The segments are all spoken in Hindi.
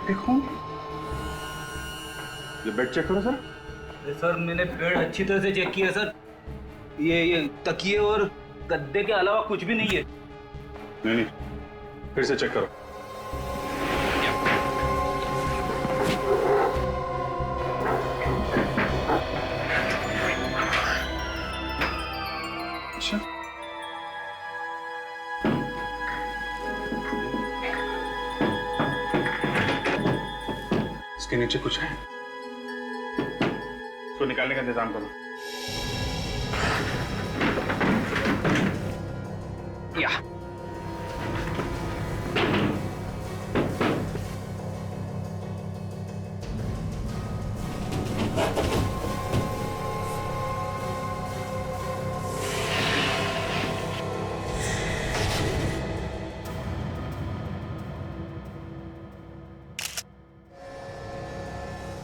देखो, ये बेड चेक करो सर। सर मैंने बेड अच्छी तरह से चेक किया सर। ये तकिए और गद्दे के अलावा कुछ भी नहीं है। नहीं, फिर से चेक करो। अच्छा, इसके नीचे कुछ है, इसको निकालने का इंतजाम करो। या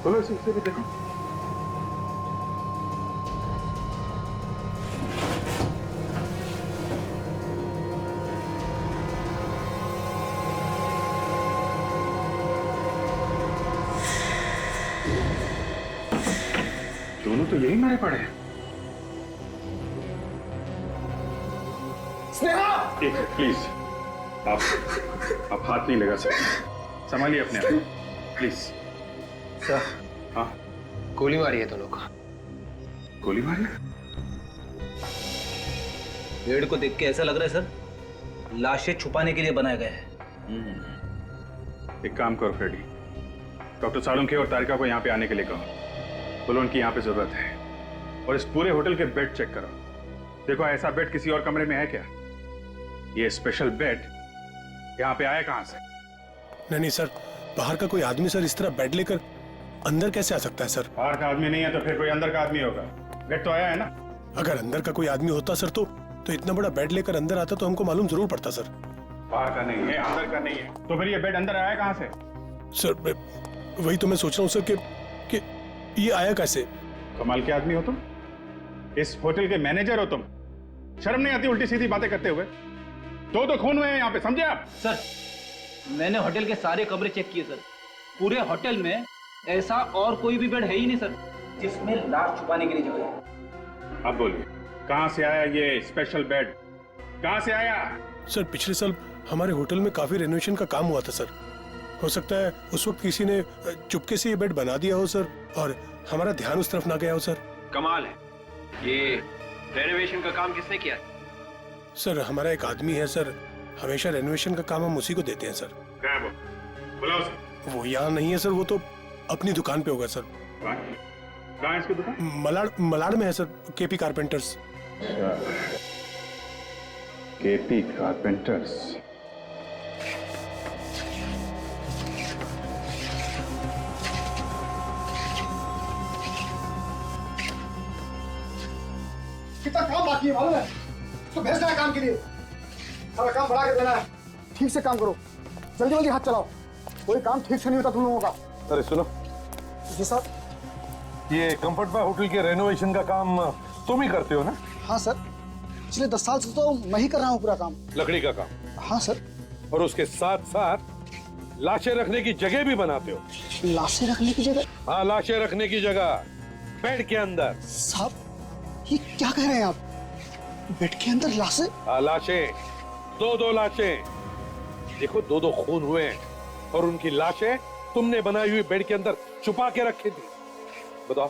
खोलो इसे भी देखो। दोनों तो यही मरे पड़े हैं। स्नेहा! एक प्लीज, आप हाथ नहीं लगा सकते, संभालिए अपने आप को प्लीज। सर, हाँ, गोली मारी है दोनों का। गोली मारी? बेड को देख के ऐसा लग रहा है सर, लाशें छुपाने के लिए बनाया गया है। एक काम करो फ्रेडी, डॉक्टर सालुंखे और तारिका को यहाँ पे आने के लिए कहो। बोलो उनकी यहाँ पे जरूरत है, और इस पूरे होटल के बेड चेक करो। देखो ऐसा बेड किसी और कमरे में है क्या? ये स्पेशल बेड यहाँ पे आया कहाँ से? नहीं सर, बाहर का कोई आदमी सर इस तरह बेड लेकर अंदर कैसे आ सकता है सर? बाहर का आदमी नहीं है तो फिर कोई अंदर का आदमी होगा। बेड तो आया है ना। अगर अंदर का कोई आदमी होता सर तो इतना बड़ा बेड लेकर अंदर आता तो हमको मालूम जरूर पड़ता सर। बाहर का नहीं है, अंदर का नहीं है, तो फिर ये बेड अंदर आया कहाँ से? सर वही तो मैं सोच रहा हूँ सर कि ये आया कैसे? कमाल के आदमी हो तुम, इस होटल के मैनेजर हो तुम। शर्म नहीं आती उल्टी सीधी बातें करते हुए? दो खून हुए हैं यहाँ पे, समझे आप? सर मैंने होटल के सारे कमरे चेक किए सर, पूरे होटल में ऐसा और कोई भी बेड है ही नहीं सर जिसमें लाश छुपाने के लिए जगह है। अब बोलिए, कहाँ से आया ये स्पेशल बेड? कहाँ से आया? सर पिछले साल हमारे होटल में काफी रेनोवेशन का काम हुआ था सर। हो सकता है उस वक्त किसी ने चुपके से ये बेड बना दिया हो सर, और हमारा ध्यान उस तरफ ना गया हो सर। कमाल है, ये रेनोवेशन का काम किसने किया? सर हमारा एक आदमी है सर, हमेशा रेनोवेशन का काम हम उसी को देते हैं सर। क्या है वो? बुलाओ उसे। वो यहाँ नहीं है सर, वो तो अपनी दुकान पे होगा सर। कहाँ है इसकी दुकान? मलाड में है sir, KP carpenters. KP carpenters. कितना काम बाकी है मालूम है? तो भेजना है काम के लिए, सारा काम बढ़ा के देना है। ठीक से काम करो, जल्दी जल्दी हाथ चलाओ, कोई काम ठीक से नहीं होता तुम लोगों का। अरे सुनो जी सर। ये कंफर्ट बाय होटल के रेनोवेशन का काम तुम ही करते हो ना? हाँ सर, पिछले 10 साल से तो मैं ही कर रहा हूँ पूरा काम। लकड़ी का काम? हाँ सर। और उसके साथ साथ लाशें रखने की जगह भी बनाते हो? लाशें रखने की जगह? हाँ, लाशें रखने की जगह बेड के अंदर। साहब ये क्या कह रहे हैं आप? बेड के अंदर लाशें? हाँ, लाशें, दो लाशें। देखो, दो खून हुए हैं और उनकी लाशें तुमने बनाई हुई बेड के अंदर छुपा के रखी थी। बताओ,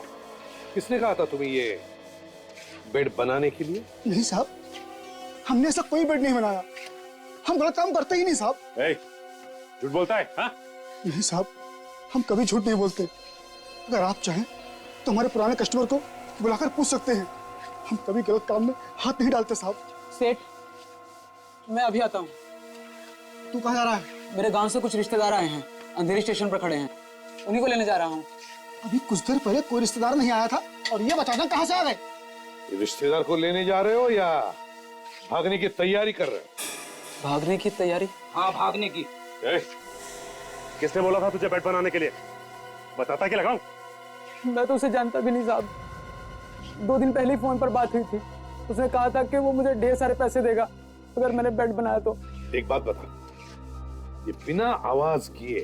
किसने कहा था तुम्हें ये बेड बनाने के लिए? नहीं साहब, हमने ऐसा कोई बेड नहीं बनाया, हम गलत काम करते ही नहीं साहब। झूठ बोलता है? हाँ? नहीं साहब, हम कभी झूठ नहीं बोलते। अगर आप चाहें तो हमारे पुराने कस्टमर को बुलाकर पूछ सकते हैं, हम कभी गलत काम में हाथ नहीं डालते साहब। सेठ, मैं अभी आता हूँ। तू कहाँ जा रहा है? मेरे गांव से कुछ रिश्तेदार आए हैं, अंधेरी स्टेशन पर खड़े हैं, उन्हीं को लेने जा रहा हूँ। अभी कुछ देर पहले कोई रिश्तेदार नहीं आया था और ये अचानक कहाँ से आ गए? रिश्तेदार को लेने जा रहे हो या भागने की तैयारी कर रहे हो? भागने की तैयारी? हाँ, भागने की। किसने बोला था तुझे बेड बनाने के लिए? बताता कि लगाऊं? मैं तो उसे जानता भी नहीं साहब, 2 दिन पहले ही फोन पर बात हुई थी। उसने कहा था कि वो मुझे ढेर सारे पैसे देगा अगर मैंने बेड बनाया तो। एक बात बता, ये बिना आवाज किए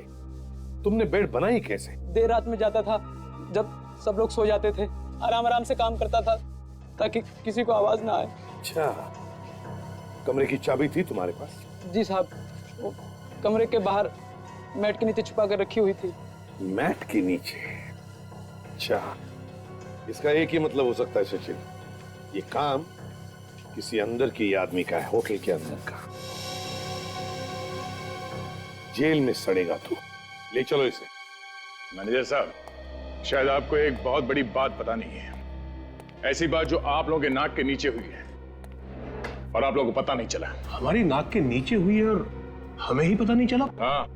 तुमने बेड बनाई कैसे? देर रात में जाता था, जब सब लोग सो जाते थे, आराम आराम से काम करता था ताकि किसी को आवाज ना आए। अच्छा, कमरे की चाबी थी तुम्हारे पास? जी साहब, वो कमरे के बाहर मैट के नीचे छुपा कर रखी हुई थी। मैट के नीचे? अच्छा, इसका एक ही मतलब हो सकता है सचिन, ये काम किसी अंदर के आदमी का है, होटल के अंदर का। जेल में सड़ेगा तू, ले चलो इसे। मैनेजर साहब, शायद आपको एक बहुत बड़ी बात पता नहीं है। ऐसी बात जो आप लोगों के नाक के नीचे हुई है और आप लोगों को पता नहीं चला। हमारी नाक के नीचे हुई है और हमें ही पता नहीं चला? हाँ,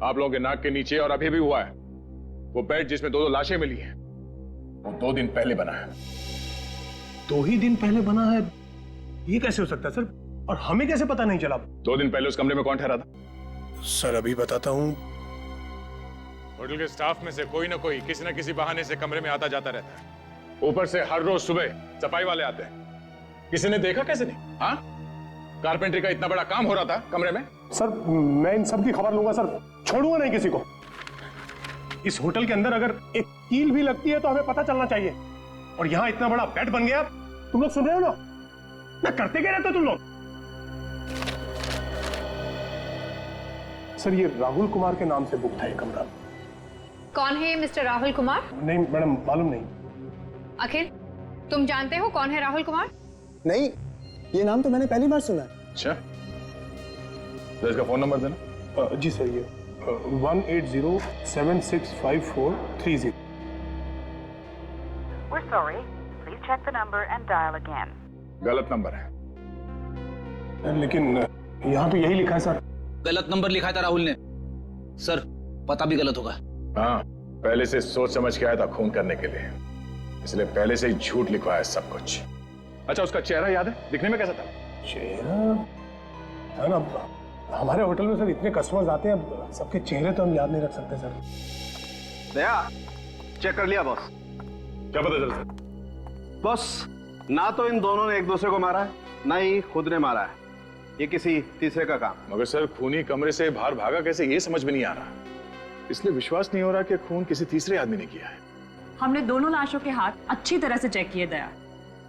आप लोगों के नाक के नीचे और अभी भी हुआ है। वो बेड जिसमें 2-2 लाशें मिली हैं, वो 2 दिन पहले बना है। 2 ही दिन पहले बना है? ये कैसे हो सकता है सर? और हमें कैसे पता नहीं चला? 2 दिन पहले उस कमरे में कौन ठहरा था? सर अभी बताता हूँ। होटल के स्टाफ में से कोई ना कोई किसी न किसी बहाने से कमरे में आता जाता रहता है। ऊपर से हर रोज सुबह सफाई वाले आते हैं। किसी ने देखा कैसे नहीं? हाँ, कारपेंटरी का इतना बड़ा काम हो रहा था कमरे में। सर मैं इन सब की खबर लूंगा सर, छोड़ूंगा नहीं किसी को। इस होटल के अंदर अगर एक कील भी लगती है तो हमें पता चलना चाहिए। और यहाँ इतना बड़ा बेड बन गया, तुम लोग सुन रहे हो ना करते क्या रहते हो तुम लोग? सर ये राहुल कुमार के नाम से बुक था ये कमरा। कौन है ये मिस्टर राहुल कुमार? नहीं मैडम, मालूम नहीं। अखिल, तुम जानते हो कौन है राहुल कुमार? नहीं, ये नाम तो मैंने पहली बार सुना है। अच्छा, तो इसका फोन नंबर देना। जी सर, ये 180765430। We're sorry. Please check the number and dial again. गलत नंबर है। लेकिन यहाँ तो यही लिखा है सर। गलत नंबर लिखा था राहुल ने। सर पता भी गलत होगा। हाँ, पहले से सोच समझ के आया था खून करने के लिए, इसलिए पहले से ही झूठ लिखवाया सब कुछ। अच्छा, उसका चेहरा याद है? दिखने में कैसा था? चेहरा है ना, हमारे होटल में सर इतने कस्टमर्स आते हैं, सबके चेहरे तो हम याद नहीं रख सकते सर। दया, चेक कर लिया बॉस? क्या पता चल सर? बॉस, ना तो इन दोनों ने एक दूसरे को मारा है, ना ही खुद ने मारा है। ये किसी तीसरे का काम। मगर सर खूनी कमरे से बाहर भागा कैसे, ये समझ में नहीं आ रहा। इसलिए विश्वास नहीं हो रहा कि खून किसी तीसरे आदमी ने किया है। हमने दोनों लाशों के हाथ अच्छी तरह से चेक किए दया,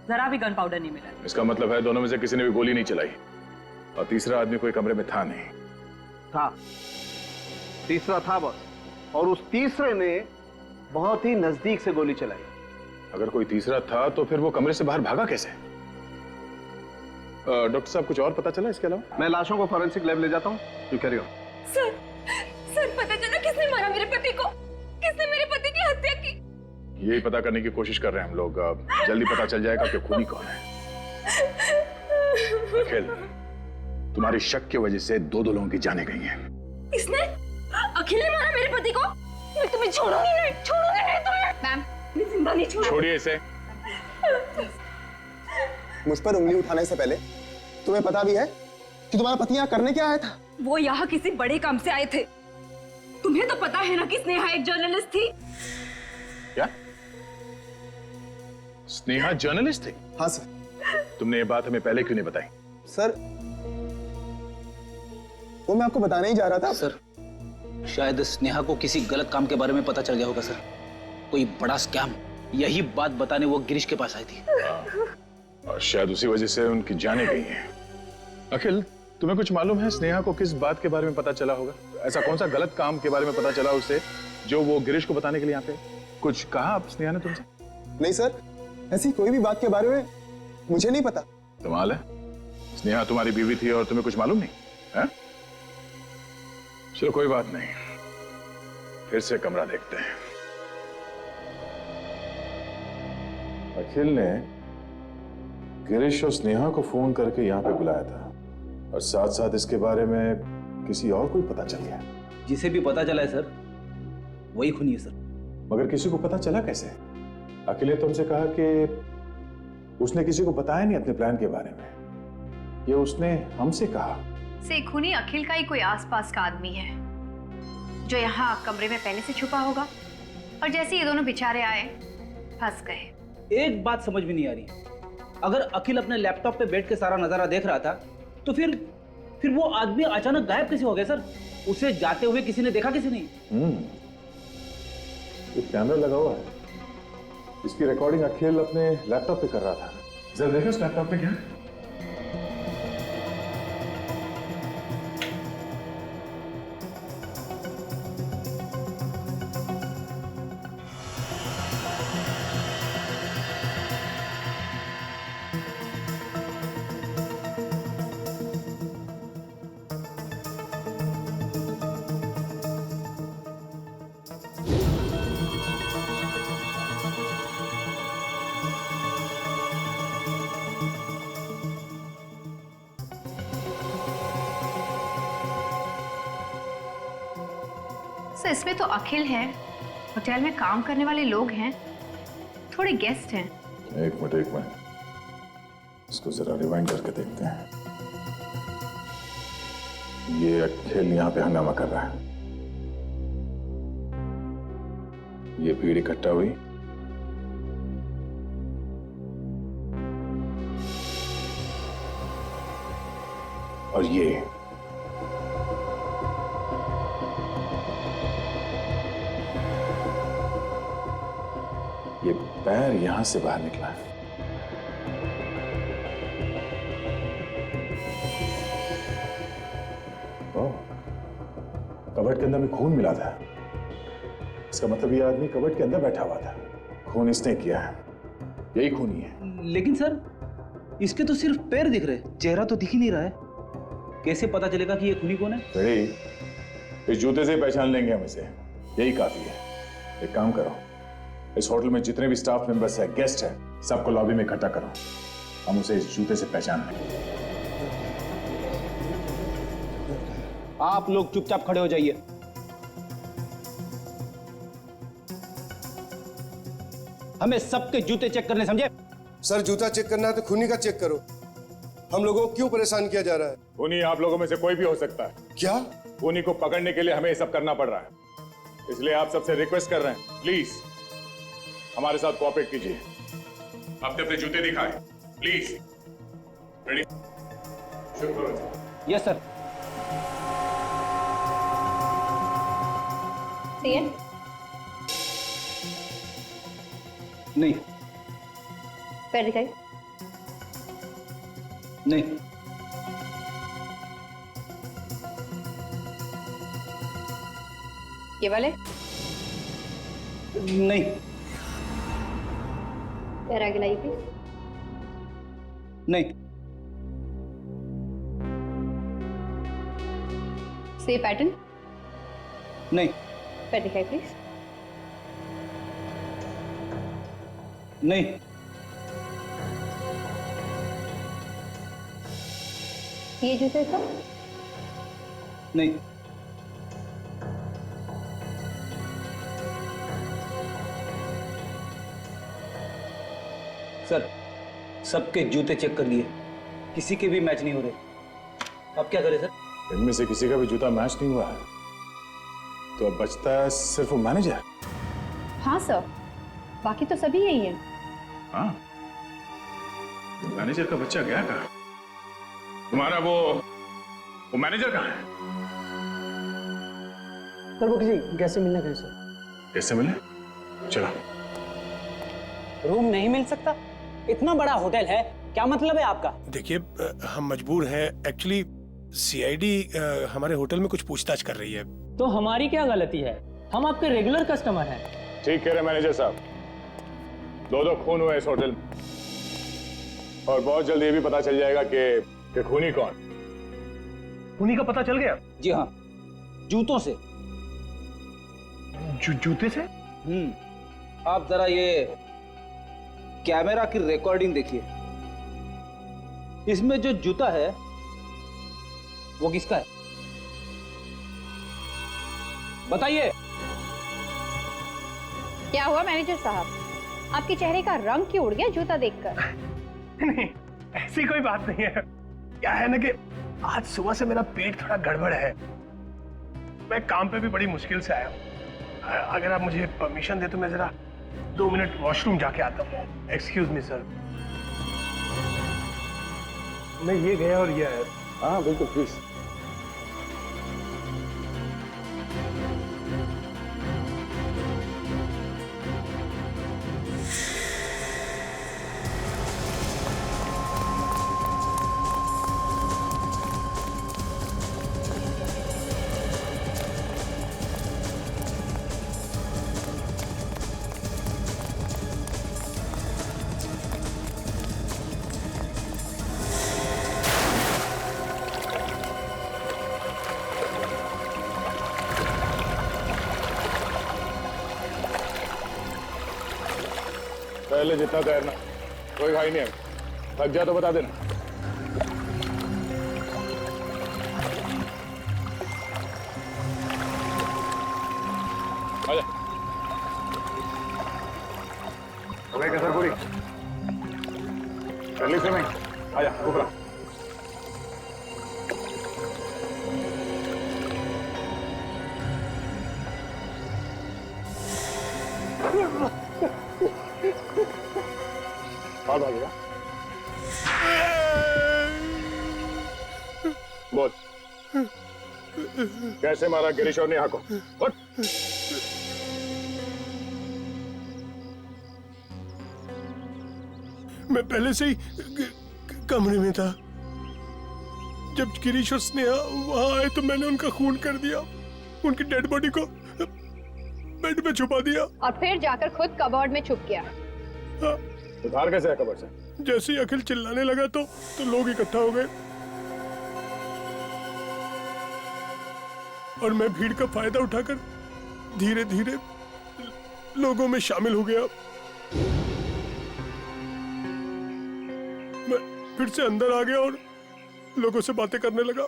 जरा भी गन पाउडर नहीं मिला। इसका मतलब है दोनों में से किसी ने भी गोली नहीं चलाई और तीसरा आदमी कोई कमरे में था नहीं। था, तीसरा था बॉस, और उस तीसरे ने बहुत ही नजदीक से गोली चलाई। अगर कोई तीसरा था तो फिर वो कमरे से बाहर भागा कैसे? डॉक्टर साहब, कुछ और पता चला इसके अलावा? मैं लाशों को फॉरेंसिक लैब ले जाता हूँ। You carry on. सर पता चला किसने मारा मेरे पति को? किसने मेरे पति की हत्या की? यही पता करने की कोशिश कर रहे हैं हम लोग। जल्दी पता चल जाएगा कि खूनी कौन है। अखिल, तुम्हारी शक की वजह से 2 लोगों की जानें गई हैं। इसने? अखिल ने मारा मेरे पति को? मैं तुम्हें छोड़ूंगी नहीं तुम्हें। मैम, मैं जिंदा नहीं छोड़ूंगी। छोड़िए इसे। मुझ पर उंगली उठाने से पहले तुम्हें पता भी है कि तुम्हारा पति यहाँ करने क्या आया था? वो यहाँ किसी बड़े काम से आए थे। तुम्हें तो पता है ना कि स्नेहा एक जर्नलिस्ट थी। क्या? स्नेहा जर्नलिस्ट थी? हाँ सर। तुमने ये बात हमें पहले क्यों नहीं बताई? सर वो मैं आपको बताने ही जा रहा था। सर शायद स्नेहा को किसी गलत काम के बारे में पता चल गया होगा सर, कोई बड़ा स्कैम। यही बात बताने वो गिरीश के पास आई थी। और शायद उसी वजह से उनकी जानें गई हैं। अखिल, तुम्हें कुछ मालूम है स्नेहा को किस बात के बारे में पता चला होगा? ऐसा कौन सा गलत काम के बारे में पता चला उसे जो वो गिरीश को बताने के लिए यहाँ पे? कुछ कहा आप स्नेहा ने तुमसे? नहीं सर, ऐसी कोई भी बात के बारे में मुझे नहीं पता। कमाल है, स्नेहा तुम्हारी बीवी थी और तुम्हें कुछ मालूम नहीं है? चलो कोई बात नहीं, फिर से कमरा देखते हैं। अखिल ने गिरीश और स्नेहा को फोन करके यहाँ पे बुलाया था और साथ साथ इसके बारे में किसी और को भी पता चल गया। जिसे भी पता चला है सर, वही खूनी है सर। मगर किसी को पता चला कैसे? अखिल ने तुमसे कहा कि उसने किसी को बताया नहीं अपने प्लान के बारे में, ये उसने हमसे कहा। से खूनी अखिल का ही कोई आसपास का आदमी है जो यहाँ कमरे में पहले से छुपा होगा, और जैसे ये दोनों बेचारे आए फंस गए। एक बात समझ में नहीं आ रही, अगर अखिल अपने लैपटॉप पे बैठ के सारा नजारा देख रहा था तो फिर वो आदमी अचानक गायब कैसे हो गया सर? उसे जाते हुए किसी ने देखा, किसी नहीं? एक कैमरा लगा हुआ है, इसकी रिकॉर्डिंग अखिल अपने लैपटॉप पे कर रहा था। जरा देखो उस लैपटॉप पे क्या है? सर इसमें तो अखिल है, होटल में काम करने वाले लोग हैं, थोड़े गेस्ट हैं। एक मिनट, इसको जरा रिवाइंड करके देखते हैं। ये अखिल यहाँ पे हंगामा कर रहा है, ये भीड़ इकट्ठा हुई, और ये पैर यहां से बाहर निकला है। ओह, कबर्ड के अंदर में खून मिला था। इसका मतलब ये आदमी कबर्ड के अंदर बैठा हुआ था, खून इसने किया है, यही खूनी है। लेकिन सर इसके तो सिर्फ पैर दिख रहे, चेहरा तो दिख ही नहीं रहा है। कैसे पता चलेगा कि ये खूनी कौन है? रेडी, इस जूते से पहचान लेंगे हम इसे, यही काफी है। एक काम करो, इस होटल में जितने भी स्टाफ मेंबर्स है, गेस्ट है, सबको लॉबी में इकट्ठा करो, हम उसे इस जूते से पहचान लेंगे। आप लोग चुपचाप खड़े हो जाइए। हमें सबके जूते चेक करने, समझे? सर जूता चेक करना है तो खूनी का चेक करो। हम लोगों को क्यों परेशान किया जा रहा है? खूनी आप लोगों में से कोई भी हो सकता है। क्या? खूनी को पकड़ने के लिए हमें ये सब करना पड़ रहा है, इसलिए आप सबसे रिक्वेस्ट कर रहे हैं, प्लीज हमारे साथ कोऑपरेट कीजिए। अपने अपने जूते दिखाएं, प्लीज। रेडी? Yes sir. नहीं। पैर दिखाइए। नहीं। ये वाले? नहीं। पैर आगे लाइए प्लीज। नहीं। Same pattern? नहीं। पैर दिखाइए प्लीज। नहीं। ये जूते का? नहीं। सर सबके जूते चेक कर लिए, किसी के भी मैच नहीं हो रहे। अब क्या करें सर? इनमें से किसी का भी जूता मैच नहीं हुआ है, तो अब बचता है सिर्फ वो मैनेजर। हाँ सर, बाकी तो सभी यही है। हाँ, मैनेजर का बच्चा गया कहाँ? तुम्हारा वो मैनेजर कहाँ है? सर वो किसी गेस्ट से मिलने गए सर। कैसे मिले? चलो। रूम नहीं मिल सकता? इतना बड़ा होटल है, क्या मतलब है आपका? देखिए हम मजबूर हैं, एक्चुअली सीआईडी हमारे होटल में कुछ पूछताछ कर रही है। तो हमारी क्या गलती है? हम आपके रेगुलर कस्टमर हैं। ठीक कह रहे मैनेजर साहब, दो खून हुए इस होटल में, और बहुत जल्द ये भी पता चल जाएगा कि खूनी कौन। खूनी का पता चल गया? जी हाँ, जूतों से। जूते से? आप जरा ये कैमरा की रिकॉर्डिंग देखिए, इसमें जो जूता है वो किसका है? बताइए। क्या हुआ मैनेजर साहब, आपके चेहरे का रंग क्यों उड़ गया जूता देखकर? नहीं, ऐसी कोई बात नहीं है। क्या है ना कि आज सुबह से मेरा पेट थोड़ा गड़बड़ है, मैं काम पे भी बड़ी मुश्किल से आया हूँ। अगर आप मुझे परमिशन दे तो मैं जरा 2 मिनट वॉशरूम जाके आता हूँ। Excuse me sir. मैं ये गया और ये आया। हाँ बिल्कुल, प्लीज। पहले जितना तैरना, कोई घाई नहीं है। थक जा तो बता देना। आजा। अरे कसर पूरी। चलिए स्विमिंग। आजा ऊपर। और भागेगा। बोल कैसे मारा गिरीश और नेहा को? उठ। मैं पहले से ही कमरे में था। जब गिरीश और स्नेहा वहां आए तो मैंने उनका खून कर दिया, उनकी डेड बॉडी को बेड में छुपा दिया और फिर जाकर खुद कबर्ड में छुप गया। उधार कैसे है कबर्ड से? जैसे ही अखिल चिल्लाने लगा तो लोग इकट्ठा हो गए और मैं भीड़ का फायदा उठाकर धीरे धीरे लोगों में शामिल हो गया। मैं फिर से अंदर आ गया और लोगों से बातें करने लगा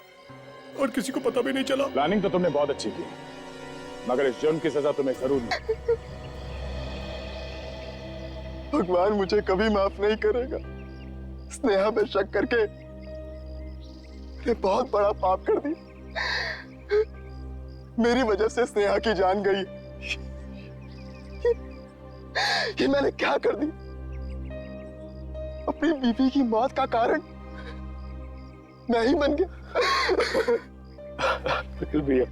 और किसी को पता भी नहीं चला। प्लानिंग तो तुमने बहुत अच्छी की, मगर इस जुर्म की सजा तुम्हें जरूर मिलेगी। भगवान मुझे कभी माफ नहीं करेगा। स्नेहा पे शक करके मैंने बहुत बड़ा पाप कर दी। मेरी वजह से स्नेहा की जान गई। ये मैंने क्या कर दी? अपनी बीवी की मौत का कारण मैं ही बन गया। भैया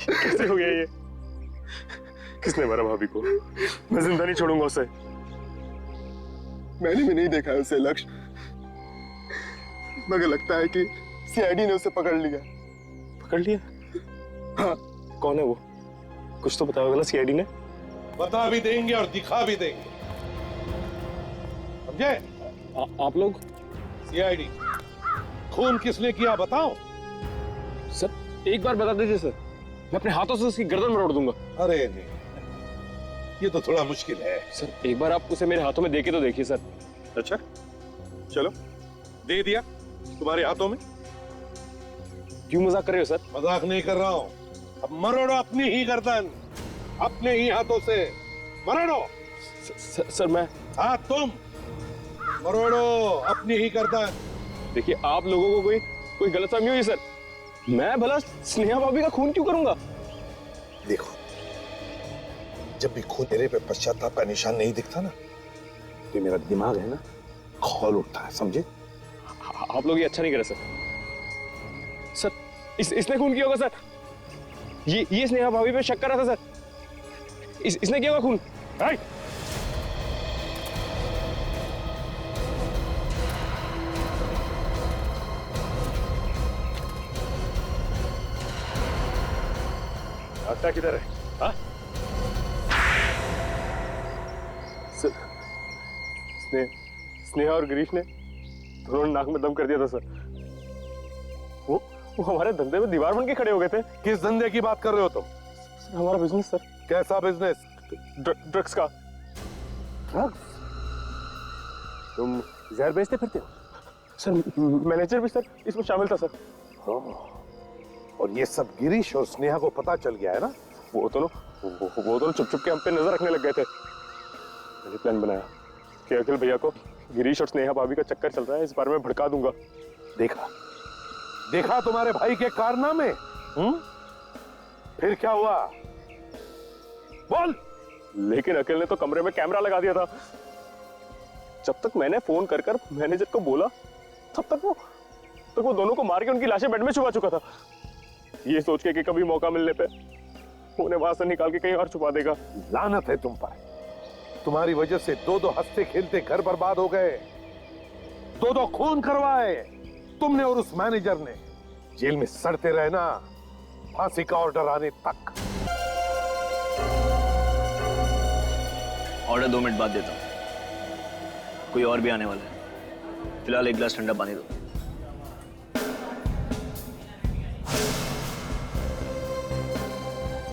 कैसे हो गया ये? किसने मारा भाभी को? मैं जिंदा नहीं छोड़ूंगा उसे। मैंने भी नहीं देखा उसे लक्ष्य, मगर लगता है कि सीआईडी ने उसे पकड़ लिया। पकड़ लिया? हाँ। कौन है वो? कुछ तो बताया होगा ना सीआईडी ने। बता भी देंगे और दिखा भी देंगे, समझे? आप लोग? सीआईडी। खून किसने किया बताओ? सर एक बार बता दीजिए सर, मैं अपने हाथों से उसकी गर्दन मरोड़ दूंगा। अरे नहीं, ये तो थोड़ा मुश्किल है। सर एक बार आप उसे मेरे हाथों में देके तो देखिए सर। अच्छा चलो, दे दिया तुम्हारे हाथों में। क्यों मजाक कर रहे हो सर? मजाक नहीं कर रहा हूं। अब मरोड़ो अपनी ही गर्दन, अपने ही हाथों से मरोड़ो। सर मैं। हाँ तुम मरोड़ो अपनी ही गर्दन। देखिए आप लोगों को कोई गलतफहमी हुई सर। मैं भला स्नेहा भाभी का खून क्यों करूंगा? देखो, जब भी खून तेरे पे पश्चाताप का निशान नहीं दिखता ना, तो मेरा दिमाग है ना खौल उठता है, समझे? आप लोग ये अच्छा नहीं करे सर। सर इसने खून किया होगा सर। ये स्नेहा भाभी पे शक कर रहा था सर। इसने किया होगा खून। रास्ता किधर है? हाँ? स्नेहा और गिरीश ने दोनों नाक में दम कर दिया था सर। वो हमारे धंधे में दीवार बन के खड़े हो गए थे। किस धंधे की बात कर रहे हो तुम? सर हमारा बिजनेस सर। कैसा बिजनेस? ड्रग्स का। ड्रग्स? तुम जहर बेचते फिरते हो? सर मैनेजर भी सर इसमें शामिल था सर। और ये सब गिरीश और स्नेहा को पता चल गया है ना? वो दोनों चुप चुप के हम पे नजर रखने लग गए थे। मैंने प्लान बनाया कि अखिल भैया को गिरीश और स्नेहा भाभी का चक्कर चल रहा है, इस बारे में भड़का दूंगा। देखा तुम्हारे भाई के कारनामे? फिर क्या हुआ? बोल। लेकिन अखिल ने तो कमरे में कैमरा लगा दिया था। जब तक मैंने फोन कर मैनेजर को बोला, तब तक वो दोनों को मार के उनकी लाशें बेड में छुपा चुका था, ये सोच के कि कभी मौका मिलने पे उन्हें वहां से निकाल के कहीं और छुपा देगा। लानत है तुम पर। तुम्हारी वजह से दो हंसते खेलते घर बर्बाद हो गए, दो खून करवाए तुमने और उस मैनेजर ने। जेल में सड़ते रहना, फांसी का ऑर्डर आने तक। ऑर्डर 2 मिनट बाद देता हूं, कोई और भी आने वाला है। फिलहाल एक गिलास ठंडा पानी दो।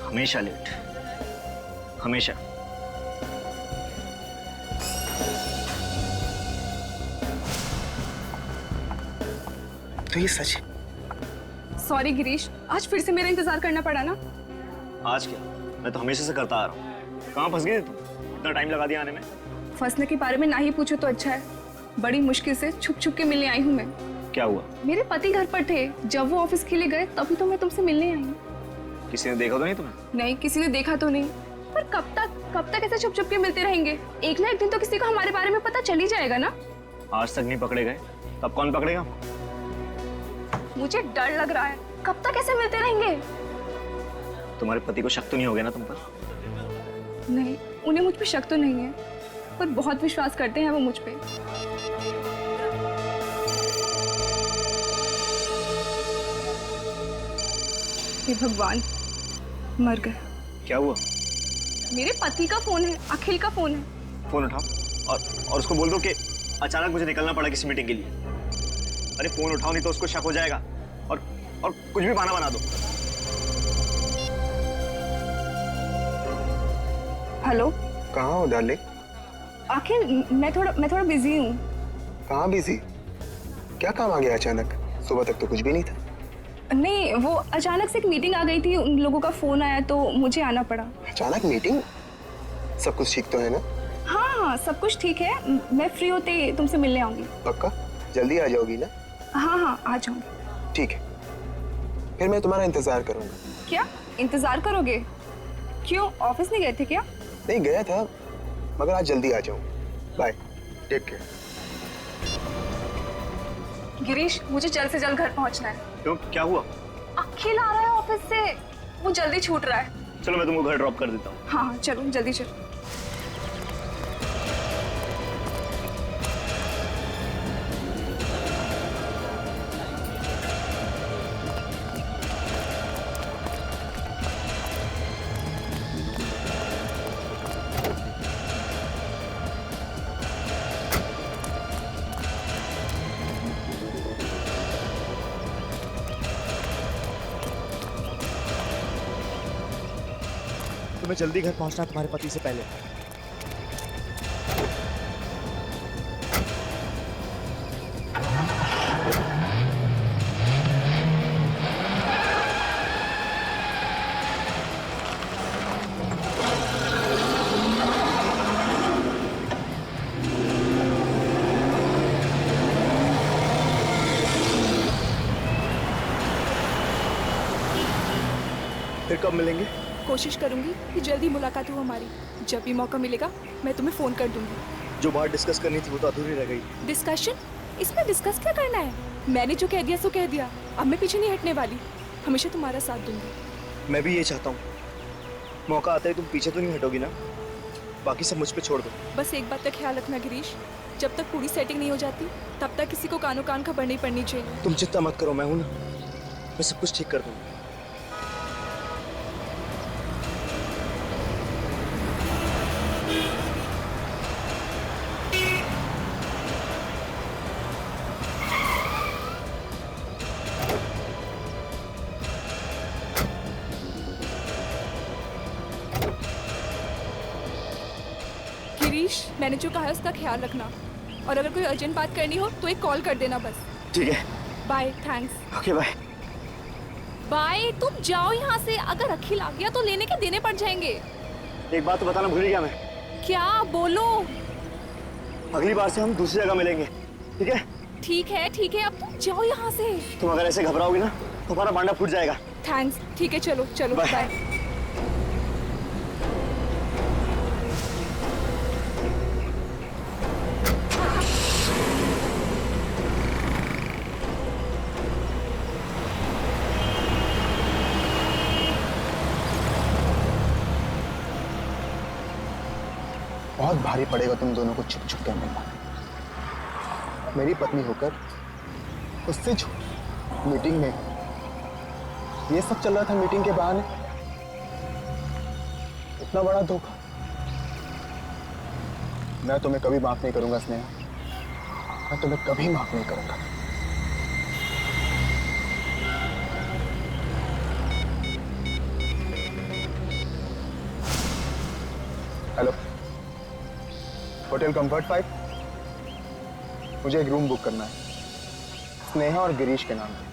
हमेशा लेट, हमेशा। तो ये सच है। सॉरी गिरीश, आज फिर से मेरा इंतजार करना पड़ा ना। आज क्या, मैं तो हमेशा से करता आ रहा हूँ। कहाँ फंस गए तुम? इतना टाइम लगा दिया आने में। फंसने के बारे में ना ही पूछो तो अच्छा है। बड़ी मुश्किल से छुप छुप के मिलने आई हूँ मैं। क्या हुआ? मेरे पति घर पर थे, जब वो ऑफिस के लिए गए तभी तो मैं तुमसे मिलने आई हूँ। किसी ने देखा तो नहीं तुम्हें? नहीं, किसी ने देखा तो नहीं, पर कब तक ऐसे छुप छुप के मिलते रहेंगे? एक ना एक दिन तो किसी को हमारे बारे में पता चल ही जाएगा ना। आज तक नहीं पकड़े गए, तब कौन पकड़ेगा? मुझे डर लग रहा है, कब तक ऐसे मिलते रहेंगे? तुम्हारे पति को शक तो नहीं हो गया ना तुम पर? नहीं, उन्हें मुझ पे शक तो नहीं है, पर बहुत विश्वास करते हैं वो मुझ पे। हे भगवान, मर गए। क्या हुआ? मेरे पति का फोन है, अखिल का फोन है। फोन उठाओ और उसको बोल दो कि अचानक मुझे निकलना पड़ा किसी मीटिंग के लिए। अरे फोन उठाओ, नहीं तो उसको शक हो जाएगा और कुछ भी बहाना बना दो। हेलो, कहाँ हो डार्लिंग? अखिल, मैं थोड़ा बिजी हूँ। कहाँ बिजी? क्या काम आ गया अचानक? सुबह तक तो कुछ भी नहीं था। नहीं, वो अचानक से एक मीटिंग आ गई थी, उन लोगों का फोन आया तो मुझे आना पड़ा। अचानक मीटिंग? सब कुछ ठीक तो है ना? हाँ, सब कुछ ठीक है। मैं फ्री होते तुमसे मिलने आऊंगी। पक्का? जल्दी आ जाओगी ना? हाँ, आ जाऊंगी। ठीक है, फिर मैं तुम्हारा इंतजार करूंगा। क्या इंतजार करोगे? क्यों, ऑफिस नहीं गए थे क्या? नहीं गया था, मगर आज जल्दी आ जाऊँ। Bye, take care. गिरीश, मुझे जल्द से जल्द घर पहुंचना है। क्यों, क्या हुआ? अखिल आ रहा है ऑफिस से, वो जल्दी छूट रहा है। चलो मैं तुमको घर ड्रॉप कर देता हूँ। हाँ, चलो जल्दी चलो। तुम्हें जल्दी घर पहुंचना तुम्हारे पति से पहले। फिर कब मिलेंगे? कोशिश करूंगी कि जल्दी मुलाकात हो हमारी। जब भी मौका मिलेगा मैं तुम्हें फोन कर दूंगी। जो बात डिस्कस करनी थी वो तो अधूरी रह गई। डिस्कशन? इसमें डिस्कस क्या करना है? मैंने जो कह दिया सो कह दिया, अब मैं पीछे नहीं हटने वाली। हमेशा तुम्हारा साथ दूंगी। मैं भी ये चाहता हूँ, मौका आता है तुम पीछे तो नहीं हटोगी ना? बाकी सब मुझ पे छोड़ दो। बस एक बात का ख्याल रखना गिरीश, जब तक पूरी सेटिंग नहीं हो जाती तब तक किसी को कानो कान खबर नहीं पड़नी चाहिए। तुम चिंता मत करो, मैं हूं ना, मैं सब कुछ ठीक कर दूंगा। गिरीश, मैंने जो कहा है उसका ख्याल रखना, और अगर कोई अर्जेंट बात करनी हो तो एक कॉल कर देना बस। ठीक है, bye. Thanks. Okay bye. Bye. तुम जाओ यहाँ से, अगर अखिल आ गया तो लेने के देने पड़ जाएंगे। एक बात तो बताना भूल गया मैं। क्या? बोलो। अगली बार से हम दूसरी जगह मिलेंगे, ठीक है? ठीक है, अब तुम जाओ यहाँ से। तुम अगर ऐसे घबराओगी ना तो हमारा बांडा फूट जाएगा। थैंक्स। ठीक है, चलो चलो, बाय। बहुत भारी पड़ेगा तुम दोनों को छुप छुप के मिलना। मेरी पत्नी होकर उससे झूठ। मीटिंग में ये सब चल रहा था, मीटिंग के बहाने इतना बड़ा धोखा। मैं तुम्हें कभी माफ नहीं करूंगा स्नेहा, मैं तुम्हें कभी माफ नहीं करूंगा। हेलो, होटल कंफर्ट 5, मुझे एक रूम बुक करना है। स्नेहा और गिरीश के नाम पे।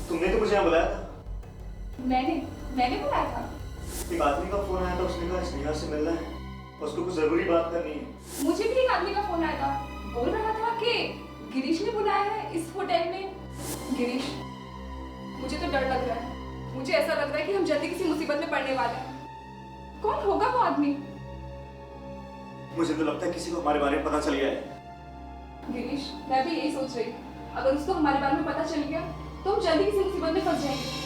तुमने तो मुझे यहाँ बुलाया था। मैंने बुलाया था। एक आदमी का फोन आया था, उसने कहा स्नेहा से मिलना है, उसको कुछ जरूरी बात करनी है। मुझे भी एक आदमी का फोन आया था, बोल रहा था कि गिरीश ने बुलाया है इस होटल में। गिरीश, मुझे तो डर लग रहा है। मुझे ऐसा लग रहा है कि हम जल्दी किसी मुसीबत में पड़ने वाले हैं। कौन होगा वो आदमी? मुझे तो लगता है किसी को हमारे बारे में पता चल गया है। गिरीश, मैं भी यही सोच रही हूँ। अगर उसको हमारे बारे में पता चल गया तो हम जल्दी किसी मुसीबत में फंस जाएंगे।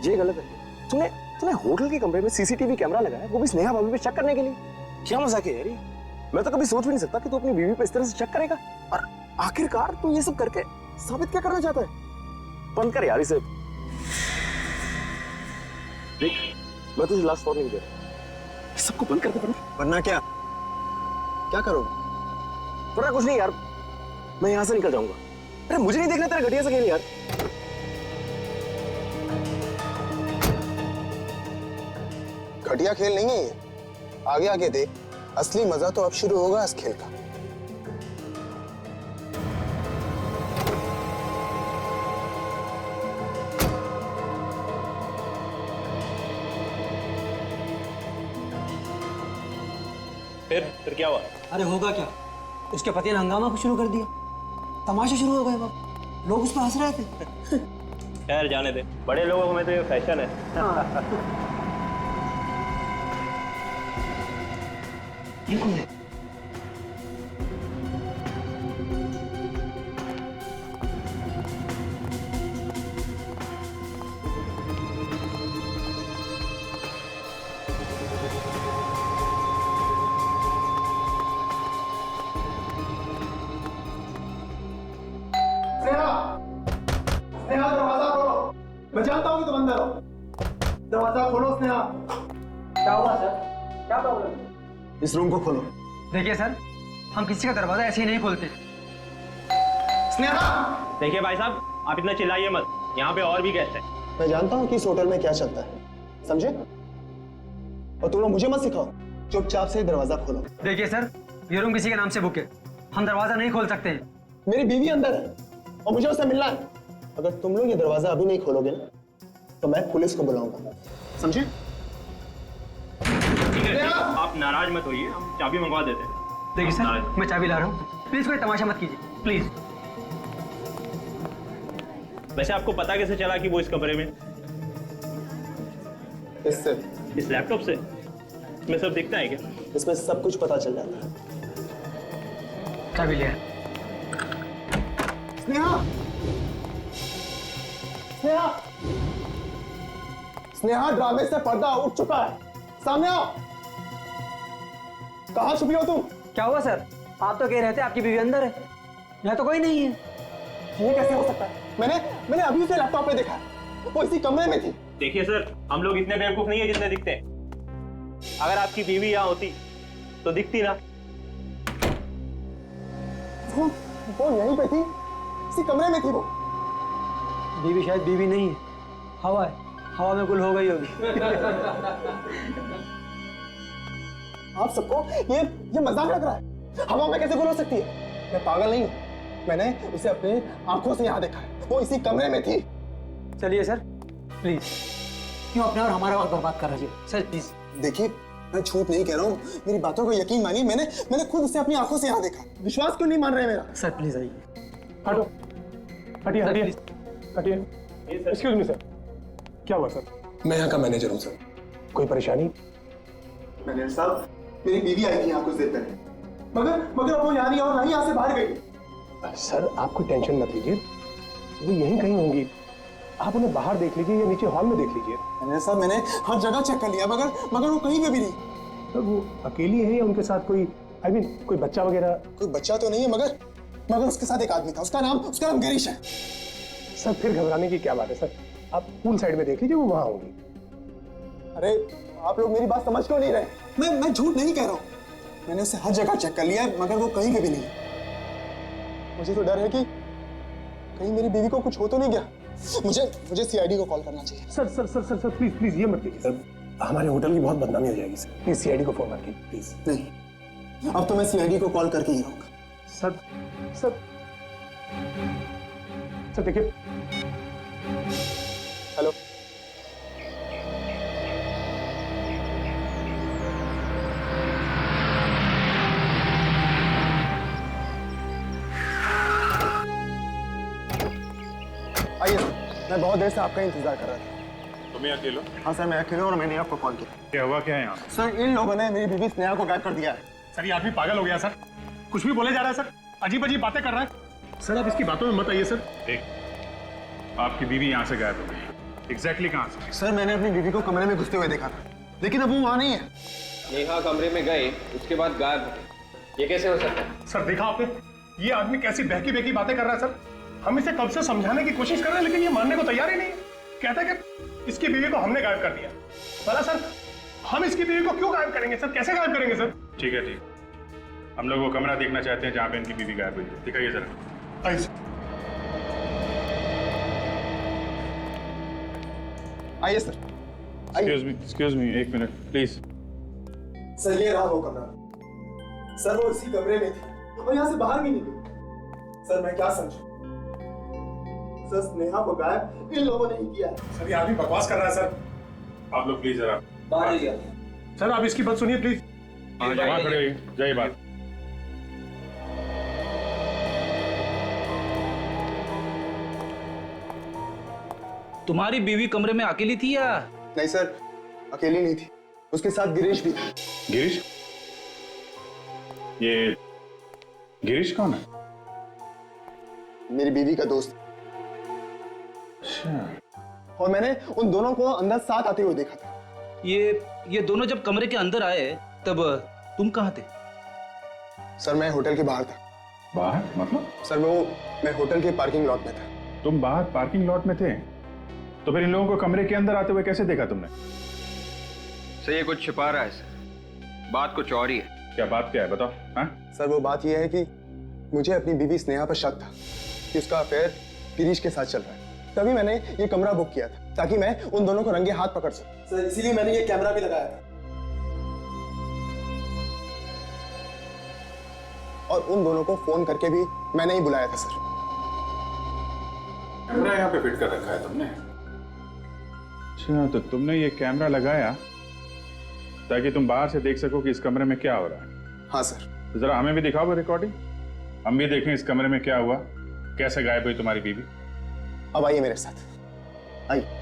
ये गलत है। तूने तूने होटल के कमरे में सीसीटीवी कैमरा लगाया, वो भी स्नेहा भाभी पे शक करने के लिए। क्या मजाक है यार ये? मैं तो कभी सोच भी नहीं सकता कि तू अपनी बीवी पे इस तरह से शक करेगा। और आखिरकार तू ये सब करके साबित क्या करना चाहता है? बंद कर यार इसे। देख, मैं तुझे लास्ट वार्निंग दे रहा हूं। सबको बंद कर दे वरना क्या करोगे? वरना कुछ नहीं यार, मैं यहां से निकल जाऊंगा। अरे मुझे नहीं देखना तेरा घटिया सा खेल यार। घटिया खेल नहीं है ये, आगे आगे देख, असली मजा तो अब शुरू होगा इस खेल का। फिर क्या हुआ? अरे होगा क्या, उसके पति ने हंगामा शुरू कर दिया। तमाशा शुरू हो गए, बाप लोग उस पर हंस रहे थे। खैर जाने दे, बड़े लोगों में तो ये फैशन है। ये कौन है? स्नेहा, दरवाजा खोलो। मैं जानता हूँ कि तुम अंदर हो। दरवाजा खोलो स्नेहा। क्या हुआ सर? क्या प्रॉब्लम? इस रूम को खोलो। देखिए सर, हम किसी का दरवाजा ऐसे ही नहीं खोलते। स्नेहा! देखिए भाई साहब, आप इतना चिल्लाइए मत, यहाँ पे और भी गेस्ट हैं। मैं जानता हूँ कि इस होटल में क्या चलता है, समझे? और तुम लोग मुझे मत सिखाओ, चुपचाप से दरवाजा खोलो। देखिए सर, ये रूम किसी के नाम से बुक है, हम दरवाजा नहीं खोल सकते हैं। मेरी बीवी अंदर है और मुझे उससे मिलना है। अगर तुम लोग ये दरवाजा अभी नहीं खोलोगे ना, तो मैं पुलिस को बुलाऊंगा, समझे? ठीक है, आप नाराज मत होइए, हम चाबी मंगवा देते हैं। देखिए सर, मैं चाबी ला रहा हूँ, प्लीज कोई तमाशा मत कीजिए, प्लीज। वैसे आपको पता कैसे चला कि वो इस कमरे में? इससे, इस लैपटॉप से? इसमें सब दिखता है क्या? इसमें सब कुछ पता चल जाता है। चाबी लिया। स्नेहा! स्नेहा! स्नेहा, ड्रामे से पर्दा उठ चुका है, सामने आओ। कहाँ छुपी हो तुम? क्या हुआ सर? आप तो कह रहे थे आपकी बीवी अंदर है, यहाँ तो कोई नहीं है। ये कैसे हो सकता है? मैंने अभी उसे लैपटॉप पे देखा, वो इसी कमरे में थी। देखिए सर, हम लोग इतने बेवकूफ नहीं है जितने दिखते हैं। अगर आपकी बीवी यहाँ होती तो दिखती ना। वो यहीं पे थी, इसी कमरे में थी वो। बीवी शायद बीवी नहीं है, हवा है, हवा में गुल हो गई होगी। आप सबको ये मजाक लग रहा है? हवा में कैसे गुल हो सकती है? मैं पागल नहीं हूँ, मैंने उसे अपनी आंखों से यहाँ देखा है, वो इसी कमरे में थी। चलिए सर, प्लीज, क्यों अपने और हमारा वक्त बर्बाद कर रही है? Sir please. देखिए, मैं झूठ नहीं कह रहा हूँ, मेरी बातों को यकीन मानिए, मैंने खुद उसे अपनी आंखों से यहाँ देखा। विश्वास क्यों नहीं मान रहे मेरा? सर प्लीज आइए। हटो, हटिए हटिए हटिए। एक्सक्यूज मी सर, क्या हुआ सर? मैं यहाँ का मैनेजर हूँ सर। कोई परेशानी? मैनेजर साहब, मेरी बीवी आई थी यहाँ कुछ देर पहले, मगर वो यहाँ नहीं और ना ही यहाँ से बाहर गई। सर आप कोई टेंशन मत लीजिए, वो यहीं कहीं होंगी। आप उन्हें बाहर देख लीजिए या नीचे हॉल में देख लीजिए। सर मैंने हर जगह चेक कर लिया मगर वो कहीं पे भी नहीं। सर वो अकेली है या उनके साथ कोई कोई बच्चा वगैरह? कोई बच्चा तो नहीं है मगर उसके साथ एक आदमी था, उसका नाम गिरीश है। सर फिर घबराने की क्या बात है सर, आप पूल साइड में देख लीजिए, वो वहां होंगी। अरे आप लोग मेरी बात समझ क्यों नहीं रहे? मैं झूठ नहीं कह रहा हूँ, मैंने उसे हर जगह चेक कर लिया है मगर वो कहीं पे भी नहीं है। मुझे तो डर है कि कहीं मेरी बीवी को कुछ हो तो नहीं गया। मुझे सीआईडी को कॉल करना चाहिए। Sir sir sir sir sir please please ये मत कीजिए सर, हमारे होटल की बहुत बदनामी हो जाएगी सर। प्लीज सीआईडी को फोन मत कीजिए प्लीज। नहीं, अब तो मैं सीआईडी को कॉल करके ही रहूंगा। सर सर सर देखिए। हेलो, आइए सर, मैं बहुत देर से आपका इंतजार कर रहा था। तुम अकेले? हाँ सर, मैं अकेले और मैंने आपको कॉल किया। क्या हुआ क्या है यहाँ? सर इन लोगों ने मेरी बीवी स्नेहा को गायब कर दिया है। सर ये आदमी पागल हो गया सर, कुछ भी बोले जा रहा है सर, अजीब अजीब बातें कर रहा है सर। आप इसकी बातों में मत आइए सर। आपकी बीवी यहाँ से गायब हो गई, एग्जैक्टली कहाँ से? सर मैंने अपनी बीवी को कमरे में घुसते हुए देखा था, लेकिन अब वो वहाँ नहीं है। नेहा कमरे में गए, उसके बाद गायब हो गए, ये कैसे हो सकता है? सर देखा आपने, ये आदमी कैसी बहकी बहकी बातें कर रहा है सर। हम इसे कब से समझाने की कोशिश कर रहे हैं लेकिन ये मानने को तैयार ही नहीं है। कहता है कि इसकी बीवी को हमने गायब कर दिया। भला सर हम इसकी बीवी को क्यों गायब करेंगे सर, कैसे गायब करेंगे सर? ठीक है, हम लोग वो कमरा देखना चाहते हैं जहाँ पे इनकी बीवी गायब हुई है। दिखाइए जरा। आइए आइए सर। एक्सक्यूज मी, एक मिनट प्लीज। सर ये रहा वो कमरा। सर वो इसी कमरे में थी और यहाँ से बाहर भी नहीं गई। सर मैं क्या समझूं? सर स्नेहा को गायब इन लोगों ने ही किया। सर ये आदमी बकवास कर रहा है सर। आप लोग प्लीज जरा बाहर आइए। सर आप इसकी बात सुनिए प्लीज। वहाँ खड़े होइए, जाइए बात। तुम्हारी बीवी कमरे में अकेली थी या? नहीं सर, अकेली नहीं थी, उसके साथ गिरीश भी था। गिरीश? ये गिरीश कौन है? मेरी बीवी का दोस्त। और मैंने उन दोनों को अंदर साथ आते हुए देखा था। ये दोनों जब कमरे के अंदर आए तब तुम कहाँ थे? सर मैं होटल के बाहर था। बाहर मतलब? सर मैं होटल के पार्किंग लॉट में था। तुम बाहर पार्किंग लॉट में थे? तो फिर इन लोगों को कमरे के अंदर आते हुए कैसे देखा तुमने? सर ये कुछ छिपा रहा है सर, बात कुछ और ही है। क्या बात क्या है बताओ? हाँ सर वो बात यह है कि मुझे अपनी बीवी स्नेहा पर शक था कि उसका अफेयर गिरीश के साथ चल रहा है। तभी मैंने ये कमरा बुक किया था ताकि मैं उन दोनों को रंगे हाथ पकड़ सकूं। सर इसीलिए मैंने ये कैमरा भी लगाया था और उन दोनों को फोन करके भी मैंने ही बुलाया था। सर कैमरा यहाँ पे फिट कर रखा है तुमने? अच्छा, तो तुमने ये कैमरा लगाया ताकि तुम बाहर से देख सको कि इस कमरे में क्या हो रहा है? हाँ सर। तो जरा हमें भी दिखाओ वो रिकॉर्डिंग, हम भी देखें इस कमरे में क्या हुआ, कैसे गायब हुई तुम्हारी बीवी। अब आइए मेरे साथ, आइए।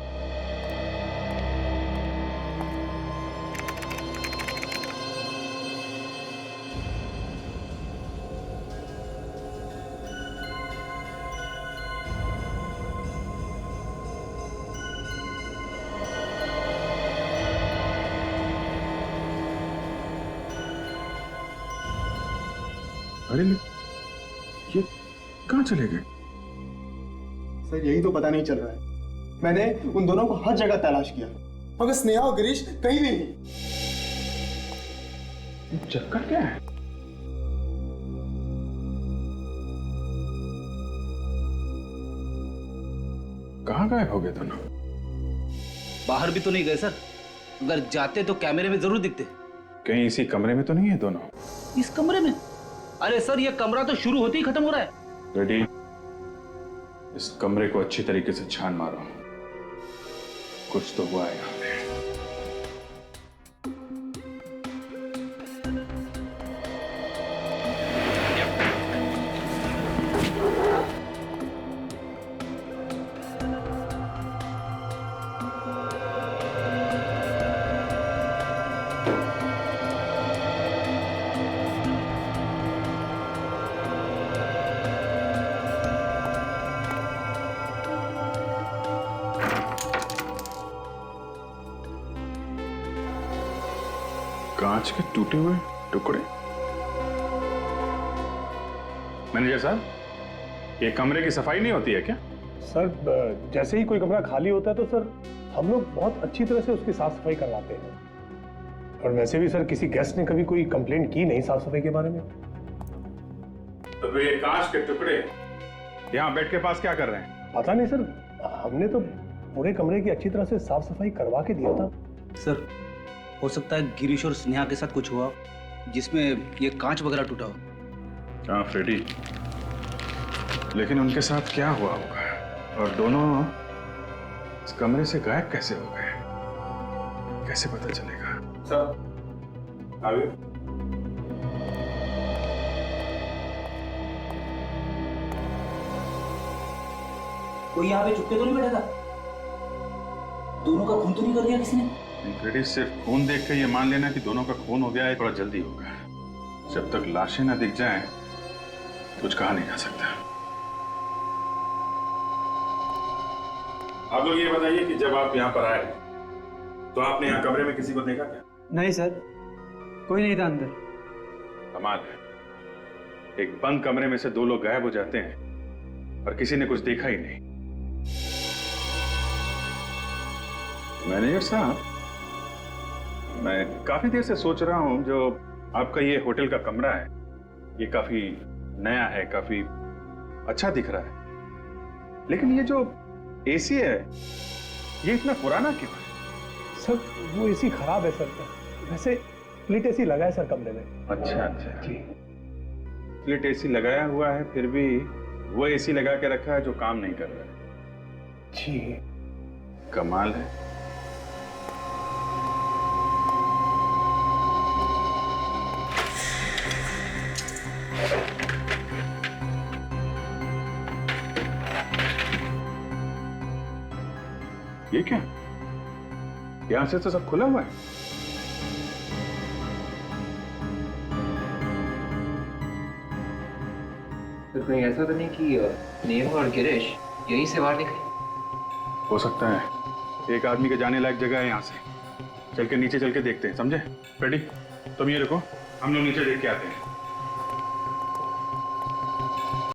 अरे ये कहाँ चले गए? सर यही तो पता नहीं चल रहा है। मैंने उन दोनों को हर जगह तलाश किया मगर स्नेहा और गिरीश कहीं भी नहीं। चक्कर क्या है? कहाँ गायब हो गए दोनों? बाहर भी तो नहीं गए सर, अगर जाते तो कैमरे में जरूर दिखते। कहीं इसी कमरे में तो नहीं है दोनों? इस कमरे में? अरे सर ये कमरा तो शुरू होते ही खत्म हो रहा है। रेडी, इस कमरे को अच्छी तरीके से छान मारो, कुछ तो हुआ है यहाँ पे। कांच के टूटे हुए टुकड़े। मैनेजर साहब, ये कमरे की सफाई नहीं होती है क्या? सर जैसे ही कोई कमरा खाली होता है तो सर हम लोग बहुत अच्छी तरह से उसकी साफ सफाई करवाते हैं। और वैसे भी सर किसी गेस्ट ने कभी कोई कंप्लेंट की नहीं साफ सफाई के बारे में। तो फिर ये कांच के टुकड़े यहाँ बेड के पास क्या कर रहे हैं? पता नहीं सर, हमने तो पूरे कमरे की अच्छी तरह से साफ सफाई करवा के दिया था। सर हो सकता है गिरीश और स्नेहा के साथ कुछ हुआ जिसमें ये कांच वगैरह टूटा हो। हाँ फ्रेडी, लेकिन उनके साथ क्या हुआ होगा और दोनों इस कमरे से गायब कैसे हो गए, कैसे पता चलेगा? सर आगे। कोई यहाँ पे चुपके तो नहीं बैठा था? दोनों का खून तो नहीं कर दिया किसी ने? फ्रेडी, सिर्फ खून देख के ये मान लेना कि दोनों का खून हो गया है थोड़ा जल्दी होगा। जब तक लाशें ना दिख जाएं, कुछ कहा नहीं जा सकता। आप लोग ये बताइए कि जब आप यहाँ पर आए तो आपने यहाँ कमरे में किसी को देखा क्या? नहीं सर, कोई नहीं था अंदर। कमाल है, एक बंद कमरे में से दो लोग गायब हो जाते हैं और किसी ने कुछ देखा ही नहीं। मैनेजर साहब, मैं काफी देर से सोच रहा हूं, जो आपका ये होटल का कमरा है ये काफी नया है, काफी अच्छा दिख रहा है, लेकिन ये जो एसी है ये इतना पुराना क्यों है? सर वो एसी खराब है सर। वैसे स्प्लिट एसी लगा है सर कमरे में। अच्छा अच्छा जी, स्प्लिट एसी लगाया हुआ है, फिर भी वो एसी लगा के रखा है जो काम नहीं कर रहा है। जी कमाल है। ये क्या, यहां से तो सब खुला हुआ है। तो कहीं ऐसा तो नहीं कि नेहा और गिरीश यहीं से बाहर निकले? हो सकता है, एक आदमी के जाने लायक जगह है यहाँ से। चल के नीचे चल के देखते हैं, समझे? फ्रेडी तुम ये रुको, हम लोग नीचे देख के आते हैं।